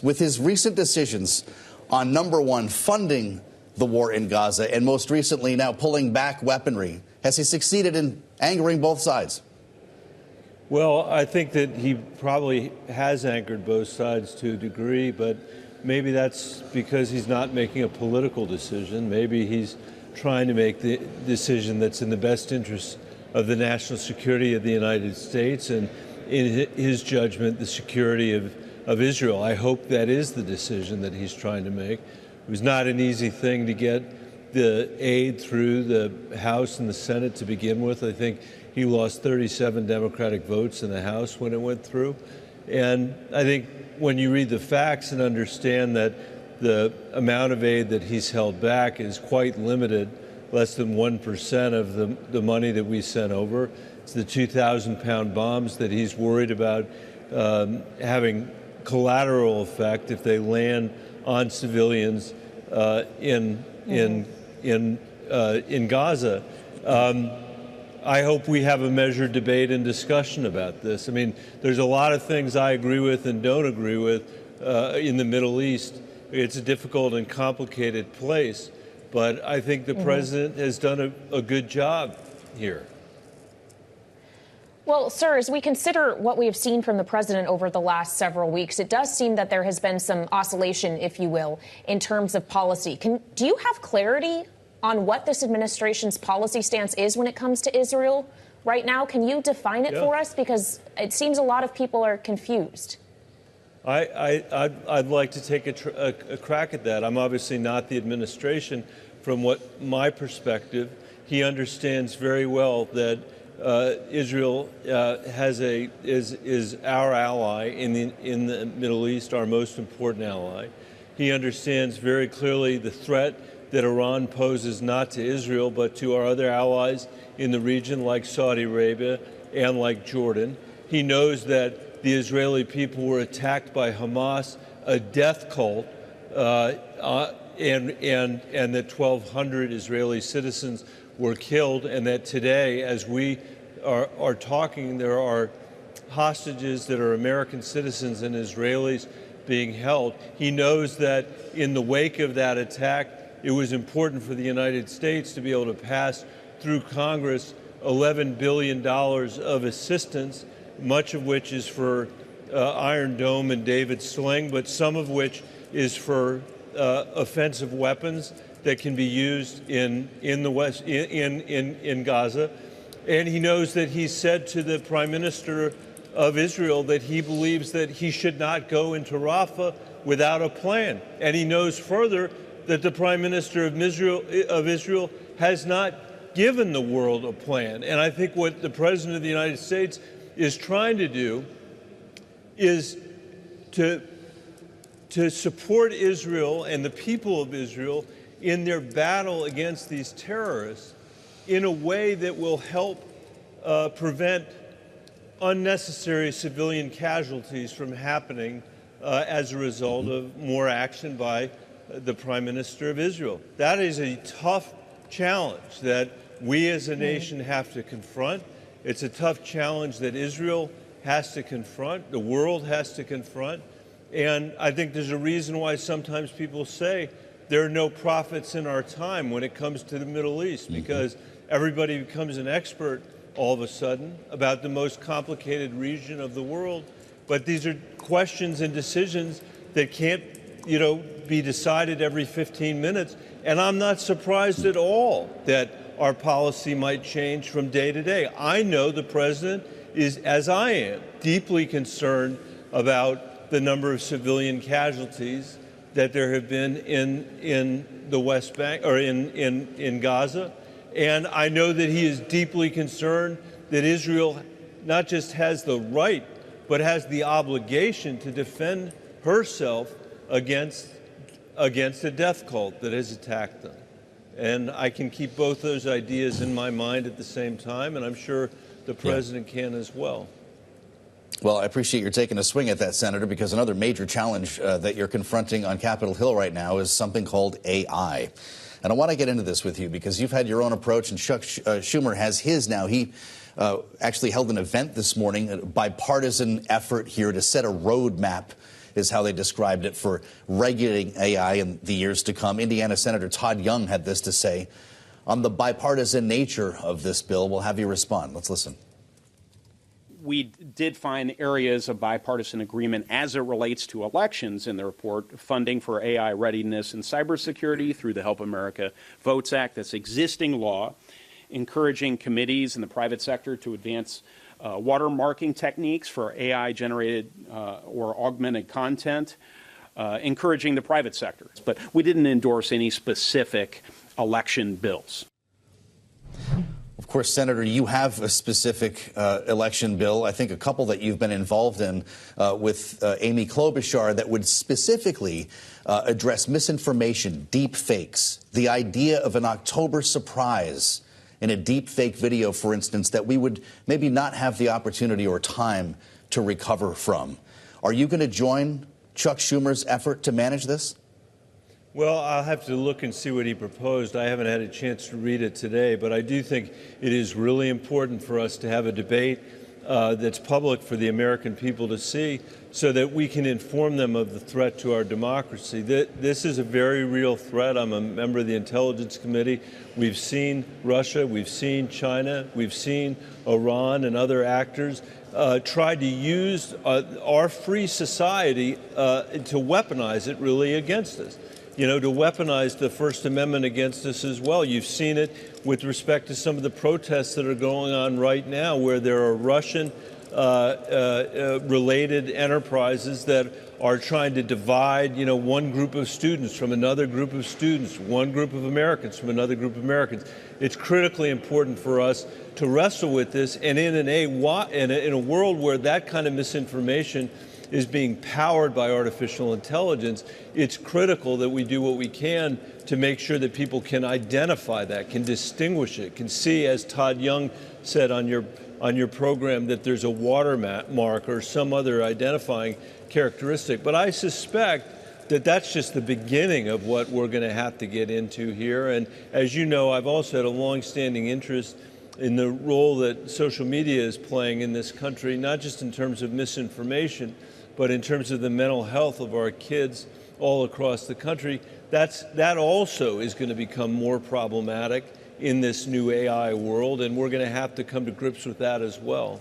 With his recent decisions on, number one, funding the war in Gaza, and most recently now pulling back weaponry, has he succeeded in angering both sides? Well, I think that he probably has angered both sides to a degree, but maybe that's because he's not making a political decision. Maybe he's trying to make the decision that's in the best interest of the national security of the United States and, in his judgment, the security of Israel. I hope that is the decision that he's trying to make. It was not an easy thing to get the aid through the House and the Senate to begin with. I think he lost 37 Democratic votes in the House when it went through. And I think when you read the facts and understand that the amount of aid that he's held back is quite limited, less than 1% of the money that we sent over. It's the 2,000-pound bombs that he's worried about having collateral effect if they land on civilians in Gaza. I hope we have a measured debate and discussion about this. I mean, there's a lot of things I agree with and don't agree with in the Middle East. It's a difficult and complicated place, but I think the president has done a good job here. Well, sir, as we consider what we have seen from the president over the last several weeks, it does seem that there has been some oscillation, if you will, in terms of policy. Do you have clarity on what this administration's policy stance is when it comes to Israel right now? Can you define it for us? Because it seems a lot of people are confused. I'd like to take a crack at that. I'm obviously not the administration. From what my perspective, he understands very well that Israel is our ally in the Middle East, our most important ally. He understands very clearly the threat that Iran poses not to Israel but to our other allies in the region like Saudi Arabia and like Jordan. He knows that the Israeli people were attacked by Hamas, a death cult, and that 1,200 Israeli citizens were killed, and that today, as we are talking, there are hostages that are American citizens and Israelis being held. He knows that in the wake of that attack, it was important for the United States to be able to pass through Congress $11 billion of assistance, much of which is for Iron Dome and David Sling, but some of which is for offensive weapons that can be used in the West, in Gaza. And he knows that he said to the Prime Minister of Israel that he believes that he should not go into Rafah without a plan. And he knows further that the Prime Minister of Israel has not given the world a plan. And I think what the President of the United States is trying to do is to support Israel and the people of Israel in their battle against these terrorists in a way that will help prevent unnecessary civilian casualties from happening as a result of more action by the Prime Minister of Israel. That is a tough challenge that we as a nation have to confront. It's a tough challenge that Israel has to confront, the world has to confront. And I think there's a reason why sometimes people say there are no prophets in our time when it comes to the Middle East, because everybody becomes an expert all of a sudden about the most complicated region of the world. But these are questions and decisions that can't, be decided every 15 minutes. And I'm not surprised at all that our policy might change from day to day. I know the president is, as I am, deeply concerned about the number of civilian casualties that there have been in the West Bank or in Gaza. And I know that he is deeply concerned that Israel not just has the right, but has the obligation to defend herself against a death cult that has attacked them. And I can keep both those ideas in my mind at the same time, and I'm sure the president can as well. Well, I appreciate your taking a swing at that, Senator, because another major challenge that you're confronting on Capitol Hill right now is something called AI. And I want to get into this with you because you've had your own approach, and Chuck Schumer has his now. He actually held an event this morning, a bipartisan effort here to set a roadmap is how they described it, for regulating AI in the years to come. Indiana Senator Todd Young had this to say on the bipartisan nature of this bill. We'll have you respond. Let's listen. We did find areas of bipartisan agreement as it relates to elections in the report: funding for AI readiness and cybersecurity through the Help America Votes Act, that's existing law, encouraging committees in the private sector to advance watermarking techniques for AI-generated or augmented content, encouraging the private sector. But we didn't endorse any specific election bills. Of course, Senator, you have a specific election bill, I think a couple that you've been involved in with Amy Klobuchar, that would specifically address misinformation, deepfakes, the idea of an October surprise in a deepfake video, for instance, that we would maybe not have the opportunity or time to recover from. Are you going to join Chuck Schumer's effort to manage this? Well, I'll have to look and see what he proposed. I haven't had a chance to read it today, but I do think it is really important for us to have a debate that's public for the American people to see, so that we can inform them of the threat to our democracy. This is a very real threat. I'm a member of the Intelligence Committee. We've seen Russia, we've seen China, we've seen Iran and other actors try to use our free society to weaponize it really against us. You know, to weaponize the First Amendment against us as well. You've seen it with respect to some of the protests that are going on right now, where there are Russian related enterprises that are trying to divide, you know, one group of students from another group of students, one group of Americans from another group of Americans. It's critically important for us to wrestle with this, and in a world where that kind of misinformation is being powered by artificial intelligence, it's critical that we do what we can to make sure that people can identify that, can distinguish it, can see, as Todd Young said on your program, that there's a watermark or some other identifying characteristic. But I suspect that that's just the beginning of what we're going to have to get into here. And as you know, I've also had a longstanding interest in the role that social media is playing in this country, not just in terms of misinformation, but in terms of the mental health of our kids all across the country. That also is going to become more problematic in this new AI world, and we're going to have to come to grips with that as well.